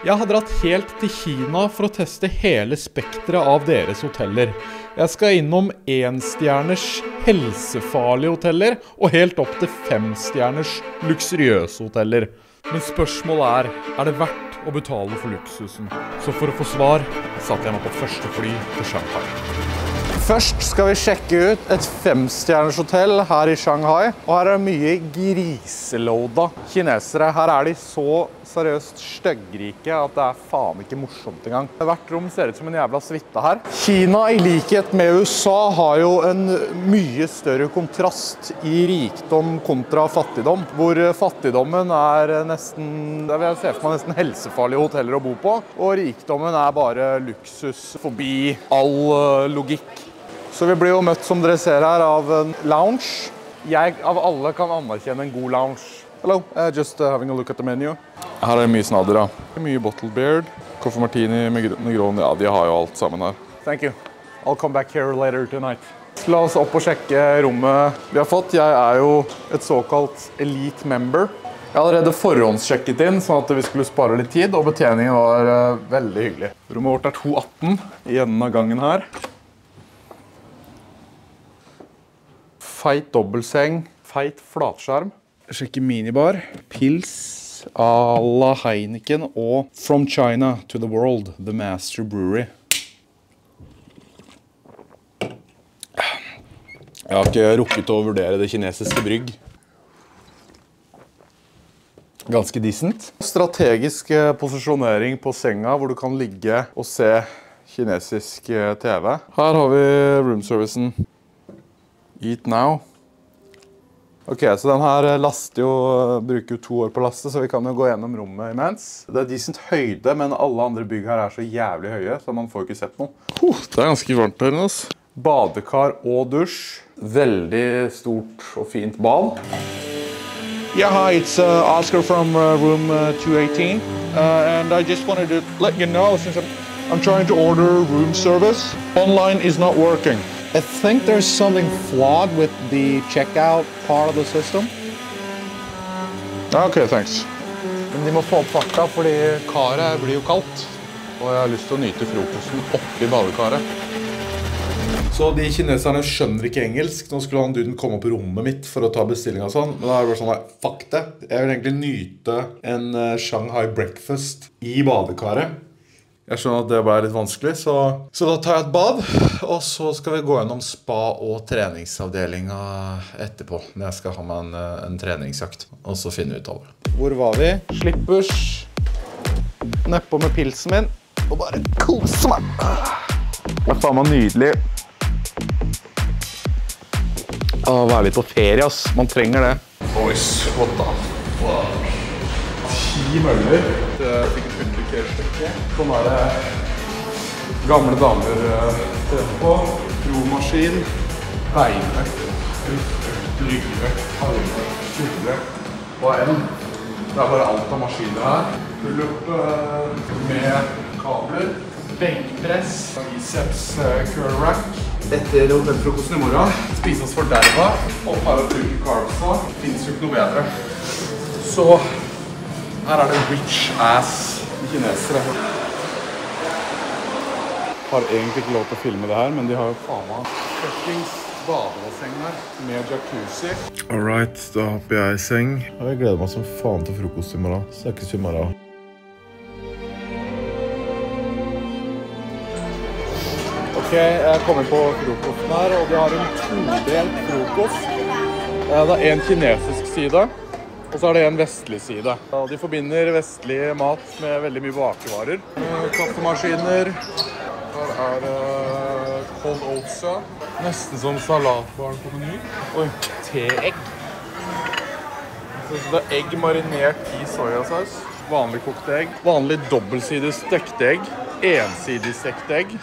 Jeg har dratt helt til Kina for å teste hele spektret av deres hoteller. Jeg skal innom 1-stjerners helsefarlige hoteller og helt opp til 5-stjerners luksuriøse hoteller. Men spørsmålet er det verdt å betale for luksusen? Så for å få svar, satte jeg meg på første fly til Shanghai. Først skal vi sjekke ut et 5-stjerners hotell her i Shanghai. Og her er det mye griselåda kinesere. Her er de så seriøst støggrike at det er faen ikke morsomt engang. Hvert rom ser ut som en jævla suite her. Kina, i likhet med USA, har jo en mye større kontrast i rikdom kontra fattigdom. Hvor fattigdommen er nesten, det vil jeg se for meg, nesten helsefarlige hoteller å bo på. Og rikdommen er bare luksus forbi all logikk. Så vi blir jo møtt, som dere ser her, av en lounge. Jeg av alle kan anerkjenne en god lounge. Hello, just having a look at the menu. Her er det mye snadder da. Mye bottled beer, coffee martini, Negroni. Ja, de har jo alt sammen her. Thank you. I'll come back here later tonight. La oss opp og sjekke rommet vi har fått. Jeg er jo et såkalt elite member. Jeg har allerede forhåndssjekket inn, sånn at vi skulle spare litt tid, og betjeningen var veldig hyggelig. Rommet vårt er 218 i enden av gangen her. Feit dobbeltseng, feit flatskjerm. Sjekker minibar, pils à la Heineken og From China to the World, The Master Brewery. Jeg har ikke rukket å vurdere det kinesiske brygg. Ganske decent. Strategisk posisjonering på senga hvor du kan ligge og se kinesisk TV. Her har vi roomservicen. Eat now. Ok, så den her laster jo, bruker jo 2 år på å laste, så vi kan jo gå gjennom rommet imens. Det er decent høyde, men alle andre bygg her er så jævlig høye, så man får ikke sett noe. Det er ganske varmt her, altså. Badekar og dusj. Veldig stort og fint bad. Yeah, hi, it's Oscar from room 218. And I just wanted to let you know, since I'm trying to order room service, online is not working. I think there's something flawed with the checkout part of the system. Okay, thanks. Men de må få opp farta, fordi karet blir jo kaldt. Og jeg har lyst til å nyte frokosten oppi badekaret. Så de kineserne skjønner ikke engelsk. Nå skulle han duden komme på rommet mitt for å ta bestilling og sånn. Men da er det bare sånn, fuck det. Jeg vil egentlig nyte en Shanghai breakfast i badekaret. Jeg skjønner at det ble litt vanskelig, så da tar jeg et bad, og så skal vi gå gjennom spa- og treningsavdelingen etterpå, når jeg skal ha meg en treningsjakt, og så finne ut av det. Hvor var vi? Slippers, nedpå med pilsen min, og bare kose meg. Det er faen meg nydelig. Å være litt på ferie, ass. Man trenger det. Boys, what the fuck? 10 møller. Det er sikkert publikert. Sånn er det gamle damer trener på. Romaskin, beinøkt, ryggøkt, armøkt, skulderøkt og en. Det er bare alt av maskiner her. Pull up med kabler, benkpress, biceps curl rack. Etter den frokosten i morgen spise oss for derva, og her og bruke carbsa. Finnes jo ikke noe bedre. Så her er det rich ass kinesere. Har egentlig ikke lov til å filme det her, men de har jo faen meg fuckings badebasseng her med jacuzzi. Alright, da hopper jeg i seng. Jeg gleder meg som faen til frokost i morgen. Snakkes i morgen. Ok, jeg kommer på frokosten her, og de har en todelt frokost. Det er en kinesisk side. Og så er det en vestlig side. De forbinder vestlig mat med veldig mye bakevarer. Kaffemaskiner. Her er cold oats. Nesten som salatbaren på meny. Oi, teegg. Så det er egg marinert i sojasaus. Vanlig kokte egg. Vanlig dobbeltsidig stekte egg. Ensidig stekte egg.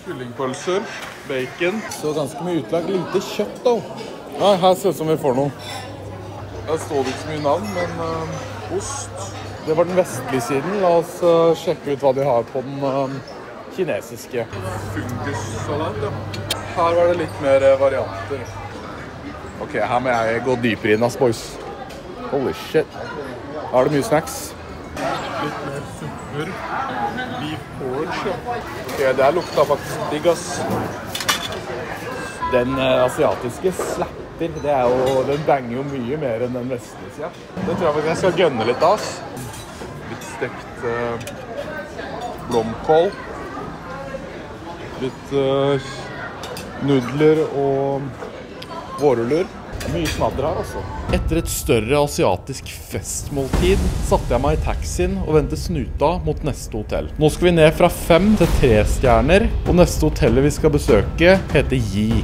Kyllingpølser. Bacon. Så ganske mye utlag. Lite kjøtt da. Ja, her ser det ut som vi får noe. Der står det ikke så mye navn, men ost. Det var den vestlige siden. La oss sjekke ut hva de har på den kinesiske. Fungussalat, ja. Her var det litt mer varianter. Ok, her må jeg gå dypere inn, boys. Holy shit. Her er det mye snacks. Litt mer suppe. Burger. Beef porridge, ja. Ok, det her lukta faktisk digg, ass. Den asiatiske slapper, den banger jo mye mer enn den vestlige siden. Det tror jeg faktisk jeg skal gønne litt av, ass. Litt stekt blomkål. Litt nudler og vårruller. Det er mye snadder her, altså. Etter et større asiatisk festmåltid satte jeg meg i taxien og vendte snuta mot neste hotell. Nå skal vi ned fra 5 til 3 stjerner, og neste hotellet vi skal besøke heter Yi.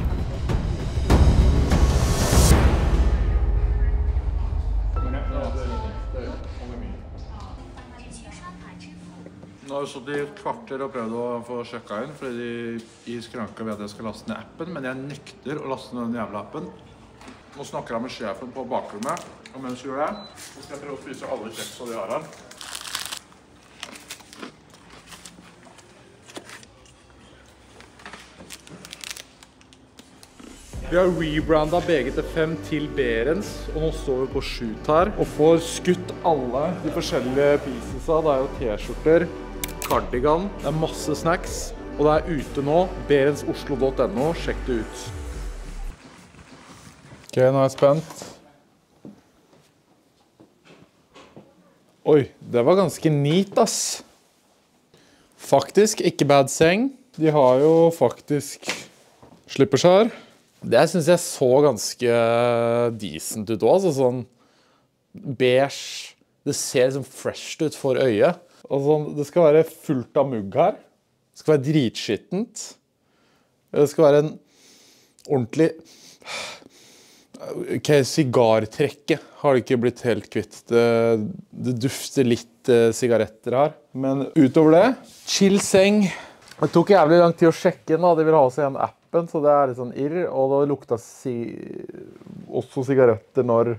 Nå har jeg stått i et kvarter og prøvd å få sjekka inn, fordi de i skranka ved at jeg skal laste ned appen, men jeg nekter å laste ned den jævla appen. Nå snakker jeg med sjefen på bakrommet, og mens jeg gjør det, så skal jeg prøve å spise alle kjeksa de har her. Vi har rebrandet BGT5 til Berens, og nå står vi på Shoot her, og får skutt alle de forskjellige piecesa. Det er jo t-skjorter, cardigan, det er masse snacks, og det er ute nå, berensoslo.no, sjekk det ut. Ok, nå er jeg spent. Oi, det var ganske neat, ass. Faktisk, ikke bad seng. De har jo faktisk slippers her. Det synes jeg så ganske decent ut også, sånn beige. Det ser liksom fresh ut for øyet. Altså, det skal være fullt av mugg her. Det skal være dritskittent. Det skal være en ordentlig... Ok, sigartrekket har det ikke blitt helt kvitt. Det dufter litt sigaretter her. Men utover det, chill seng. Det tok jævlig lang tid å sjekke den da. De vil ha seg en appen, så det er litt sånn irr. Og det lukta også sigaretter når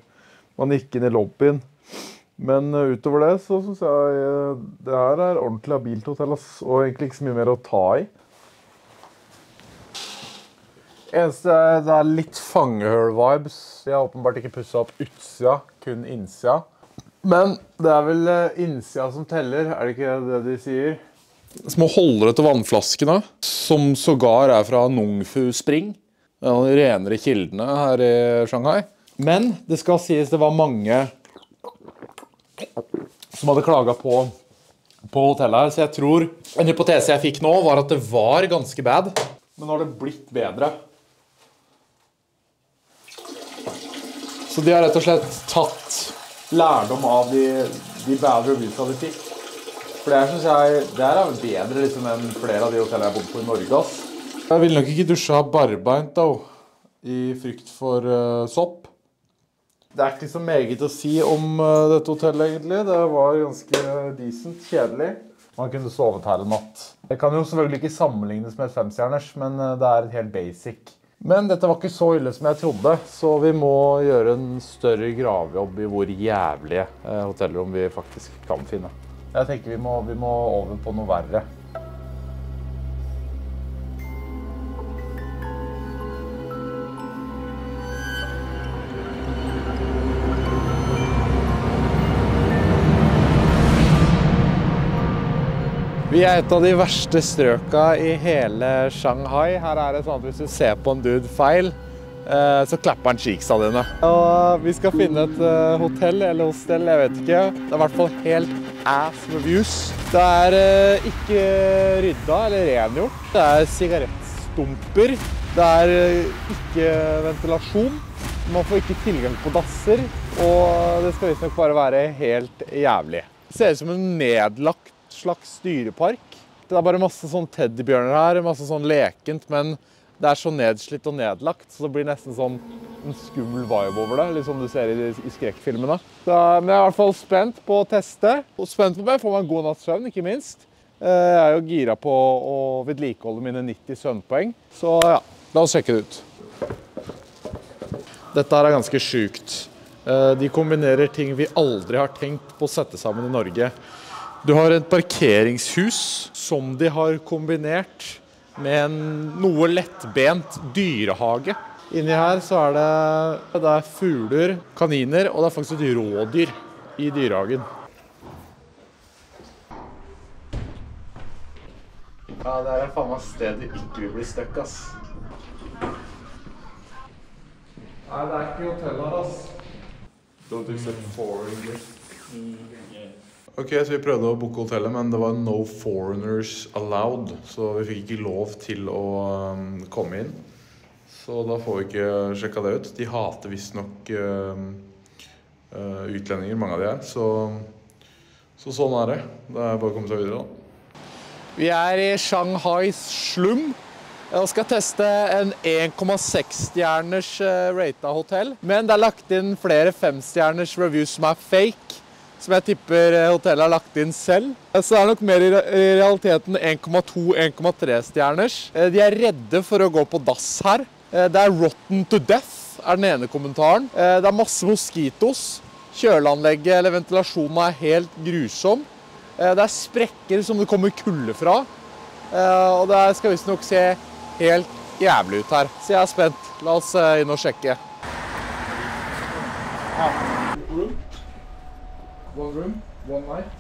man gikk inn i lobbyen. Men utover det så synes jeg det her er ordentlig habilt hotell, og egentlig ikke så mye mer å ta i. Eneste det er litt fangehøl-vibes. Jeg har åpenbart ikke pusset opp utsida, kun innsida. Men det er vel innsida som teller, er det ikke det de sier? Små holdere til vannflaskene, som sågar er fra Nongfu Spring. Det er de renere kildene her i Shanghai. Men det skal sies det var mange som hadde klaget på hotellet her, så jeg tror en hypotese jeg fikk nå var at det var ganske bad, men nå har det blitt bedre. Så de har rett og slett tatt lærdom av de bad reviewsa de fikk. For det her synes jeg, det her er bedre liksom enn flere av de hotellene jeg har bodd på i Norge, ass. Jeg vil nok ikke dusje av barbeint da, i frykt for sopp. Det er ikke så meget å si om dette hotellet egentlig. Det var ganske decent, kjedelig. Man kunne sovet her en natt. Det kan jo selvfølgelig ikke sammenlignes med et 5-stjerners, men det er helt basic. Men dette var ikke så ille som jeg trodde, så vi må gjøre en større gravjobb i hvor jævlige hotellrom vi faktisk kan finne. Jeg tenker vi må over på noe verre. Vi er et av de verste strøka i hele Shanghai. Her er det sånn at hvis du ser på en dude feil, så klapper han cheeksa dine. Og vi skal finne et hotell eller hostel, jeg vet ikke. Det er i hvert fall helt ass reviews. Det er ikke rydda eller rengjort. Det er sigarettstumper. Det er ikke ventilasjon. Man får ikke tilgang på dasser. Og det skal visstnok bare være helt jævlig. Det ser ut som en nedlagt slags dyrepark. Det er bare masse sånn teddybjørner her, masse sånn lekent, men det er så nedslitt og nedlagt, så det blir nesten sånn en skummel vibe over det, litt som du ser i skrekkfilmene. Men jeg er i hvert fall spent på å teste, og spent på meg får man en god natts søvn, ikke minst. Jeg er jo gira på å vedlikeholde mine 90 søvnpoeng, så ja, la oss sjekke det ut. Dette her er ganske sykt. De kombinerer ting vi aldri har tenkt på å sette sammen i Norge. Du har et parkeringshus som de har kombinert med en noe lettbent dyrehage. Inni her så er det fugler, kaniner, og det er faktisk et rådyr i dyrehagen. Ja, det er faen meg stedet ikke vil bli støkk, ass. Nei, det er ikke hotell her, ass. Don't accept foreigners. Ok, så vi prøvde å booke hotellet, men det var no foreigners allowed, så vi fikk ikke lov til å komme inn. Så da får vi ikke sjekka det ut. De hater visst nok utlendinger, mange av de her, så sånn er det. Det er bare å komme seg videre da. Vi er i Shanghais slum. Jeg skal teste en 1,6-stjerners rated hotell, men det er lagt inn flere 5-stjerners reviews som er fake, som jeg tipper hotellet har lagt inn selv. Så det er nok mer i realiteten 1,2-1,3 stjerners. De er redde for å gå på dass her. Det er rotten to death, er den ene kommentaren. Det er masse moskitos. Kjøleanlegget eller ventilasjonen er helt grusom. Det er sprekker som det kommer kulde fra. Og det skal visst nok se helt jævlig ut her. Så jeg er spent. La oss inn og sjekke. Room. One room, one night.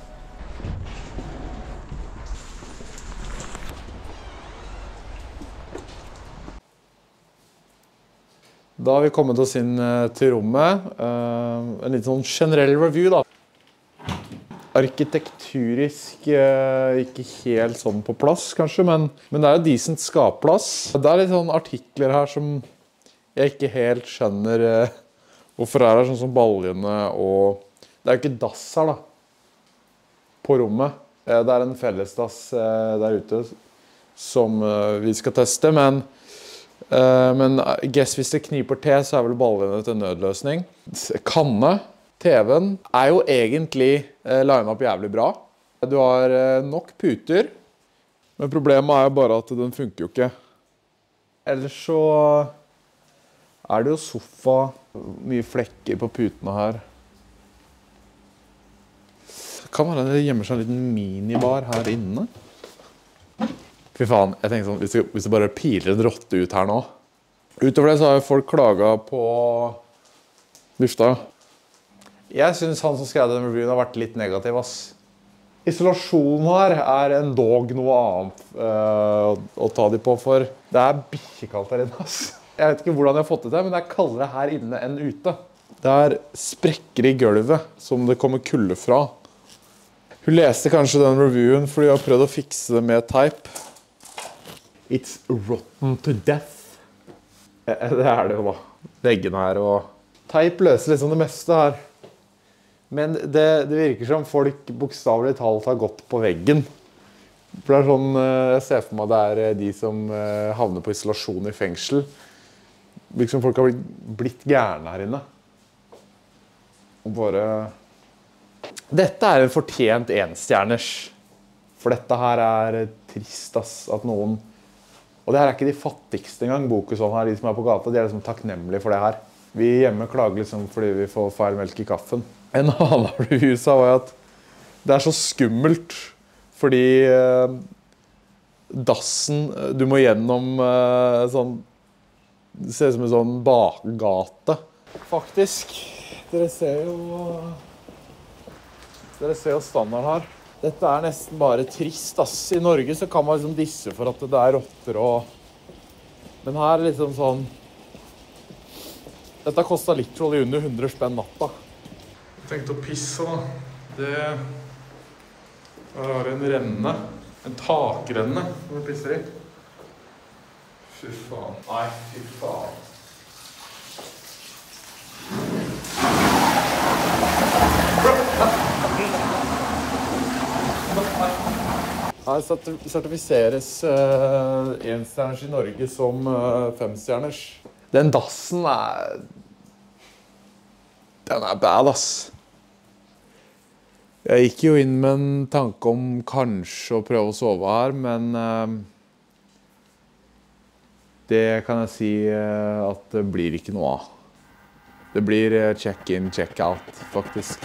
Da har vi kommet oss inn til rommet. En litt sånn generell review da. Arkitekturisk ikke helt sånn på plass kanskje, men det er jo decent skapplass. Det er litt sånn artikler her som jeg ikke helt skjønner hvorfor er det sånn som baljene og... Det er jo ikke dass her da, på rommet. Det er en fellesdass der ute som vi skal teste, men guess hvis det kniper til, så er vel baljene til nødløsning. Kanne. TV-en er jo egentlig linet opp jævlig bra. Du har nok puter, men problemet er jo bare at den funker jo ikke. Ellers så er det jo sofa, mye flekker på putene her. Det kan være det gjemmer seg en liten minibar her inne. Fy faen, jeg tenker sånn, hvis det bare piler en rotte ut her nå. Utover det så har jo folk klaget på lufta. Jeg synes han som skrev den reviewen har vært litt negativ, ass. Isolasjonen her er en dog noe annet å ta de på, for det er bikkjekaldt her inne, ass. Jeg vet ikke hvordan jeg har fått det til, men det er kaldere her inne enn ute. Det er sprekker i gulvet som det kommer kulde fra. Hun leste kanskje den reviewen fordi hun har prøvd å fikse det med teip. It's rotten to death. Det er det jo da. Veggene her og... Teip løser liksom det meste her. Men det virker som folk bokstavelig talt har gått på veggen. For det er sånn, jeg ser for meg det er de som havner på isolasjon i fengsel. Liksom folk har blitt gærne her inne. Og bare... Dette er en fortjent 1-stjerners. For dette her er trist, ass, at noen... Og det her er ikke de fattigste engang, Bokus sånn her, de som er på gata, de er liksom takknemlige for det her. Vi hjemme klager liksom fordi vi får feil melk i kaffen. En annen review sa var at det er så skummelt, fordi dassen, du må gjennom sånn, det ser ut som en sånn bakgate. Faktisk, dere ser jo standard her. Dette er nesten bare trist, ass. I Norge så kan man liksom disse for at det er rotter og... Men her er liksom sånn... Dette kostet literally under 100 spenn natta. Jeg tenkte å pisse da. Her har jeg en renne. En takrenne som jeg pisser i. Fy faen. Nei, fy faen. Her sertifiseres 1-stjerners i Norge som 5-stjerners. Den dassen den er bad, ass. Jeg gikk jo inn med en tanke om kanskje å prøve å sove her, men det kan jeg si at det blir ikke noe av. Det blir check-in, check-out, faktisk.